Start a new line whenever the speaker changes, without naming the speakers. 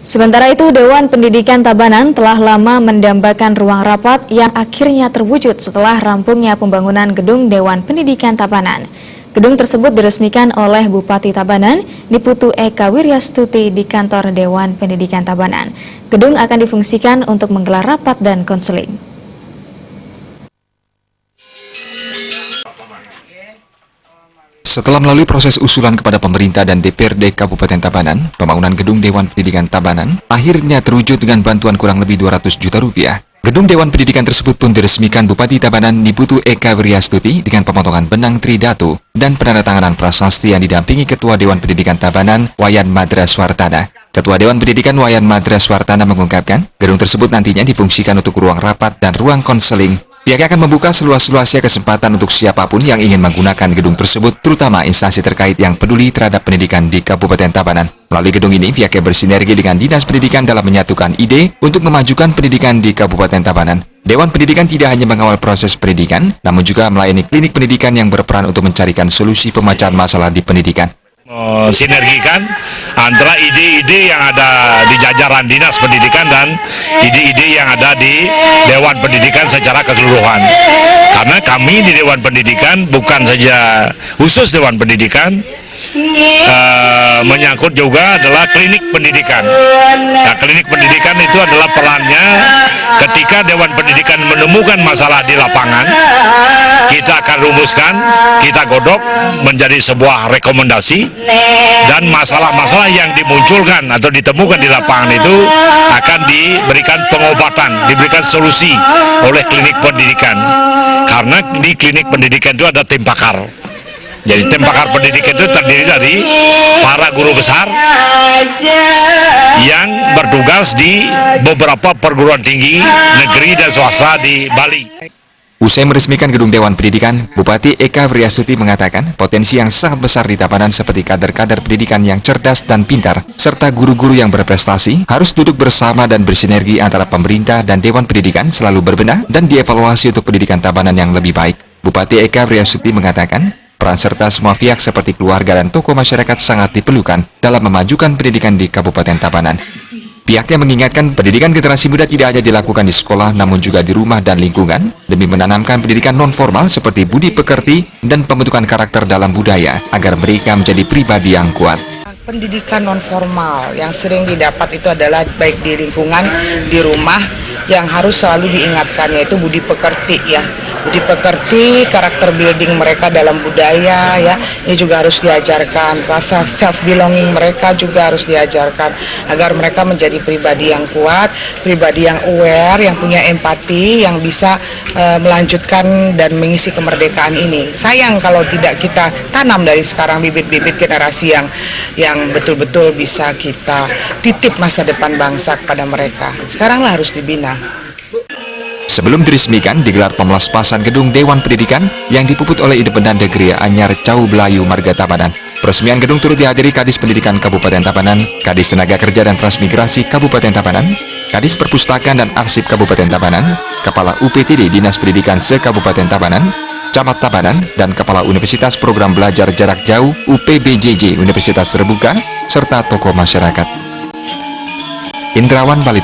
Sementara itu, Dewan Pendidikan Tabanan telah lama mendambakan ruang rapat yang akhirnya terwujud setelah rampungnya pembangunan gedung Dewan Pendidikan Tabanan. Gedung tersebut diresmikan oleh Bupati Tabanan, Niputu Eka Wiryastuti di kantor Dewan Pendidikan Tabanan. Gedung akan difungsikan untuk menggelar rapat dan konseling.
Setelah melalui proses usulan kepada pemerintah dan DPRD Kabupaten Tabanan, pembangunan gedung Dewan Pendidikan Tabanan akhirnya terwujud dengan bantuan kurang lebih 200 juta rupiah. Gedung Dewan Pendidikan tersebut pun diresmikan Bupati Tabanan Niputu Eka Wiryastuti dengan pemotongan benang Tridatu dan penandatanganan prasasti yang didampingi Ketua Dewan Pendidikan Tabanan Wayan Madraswartana. Ketua Dewan Pendidikan Wayan Madraswartana mengungkapkan, gedung tersebut nantinya difungsikan untuk ruang rapat dan ruang konseling. Pihaknya akan membuka seluas-luasnya kesempatan untuk siapapun yang ingin menggunakan gedung tersebut, terutama instansi terkait yang peduli terhadap pendidikan di Kabupaten Tabanan. Melalui gedung ini, pihaknya bersinergi dengan Dinas Pendidikan dalam menyatukan ide untuk memajukan pendidikan di Kabupaten Tabanan. Dewan Pendidikan tidak hanya mengawal proses pendidikan, namun juga melayani klinik pendidikan yang berperan untuk mencarikan solusi pemecahan masalah di pendidikan.
Sinergikan antara ide-ide yang ada di jajaran Dinas Pendidikan dan ide-ide yang ada di Dewan Pendidikan secara keseluruhan. Karena kami di Dewan Pendidikan bukan saja khusus Dewan Pendidikan, menyangkut juga adalah klinik pendidikan. Nah, klinik pendidikan itu adalah perannya ketika Dewan Pendidikan menemukan masalah di lapangan, kita akan rumuskan, kita godok menjadi sebuah rekomendasi, dan masalah-masalah yang dimunculkan atau ditemukan di lapangan itu akan diberikan pengobatan, diberikan solusi oleh klinik pendidikan. Karena di klinik pendidikan itu ada tim pakar. Jadi tim pakar pendidikan itu terdiri dari para guru besar yang bertugas di beberapa perguruan tinggi negeri dan swasta di Bali.
Usai meresmikan gedung Dewan Pendidikan, Bupati Eka Wiryastuti mengatakan potensi yang sangat besar di Tabanan seperti kader-kader pendidikan yang cerdas dan pintar, serta guru-guru yang berprestasi harus duduk bersama dan bersinergi antara pemerintah dan Dewan Pendidikan selalu berbenah dan dievaluasi untuk pendidikan Tabanan yang lebih baik. Bupati Eka Wiryastuti mengatakan, peran serta semua pihak seperti keluarga dan tokoh masyarakat sangat diperlukan dalam memajukan pendidikan di Kabupaten Tabanan. Pihaknya mengingatkan pendidikan generasi muda tidak hanya dilakukan di sekolah namun juga di rumah dan lingkungan demi menanamkan pendidikan non-formal seperti budi pekerti dan pembentukan karakter dalam budaya agar mereka menjadi pribadi yang kuat.
Pendidikan non-formal yang sering didapat itu adalah baik di lingkungan, di rumah, yang harus selalu diingatkan yaitu budi pekerti ya. Budi pekerti, karakter building mereka dalam budaya ya, ini juga harus diajarkan. Rasa self belonging mereka juga harus diajarkan agar mereka menjadi pribadi yang kuat, pribadi yang aware, yang punya empati, yang bisa melanjutkan dan mengisi kemerdekaan ini. Sayang kalau tidak kita tanam dari sekarang bibit-bibit generasi yang betul-betul bisa kita titip masa depan bangsa kepada mereka. Sekaranglah harus dibina.
Sebelum diresmikan, digelar pemelaspasan gedung Dewan Pendidikan yang dipuput oleh Independen Negeri Anyar Cau Belayu Marga Tabanan. Peresmian gedung turut dihadiri Kadis Pendidikan Kabupaten Tabanan, Kadis Tenaga Kerja dan Transmigrasi Kabupaten Tabanan, Kadis Perpustakaan dan Arsip Kabupaten Tabanan, Kepala UPTD Dinas Pendidikan se-Kabupaten Tabanan, Camat Tabanan, dan Kepala Universitas Program Belajar Jarak Jauh UPBJJ Universitas Terbuka, serta tokoh masyarakat. Indrawan Bali.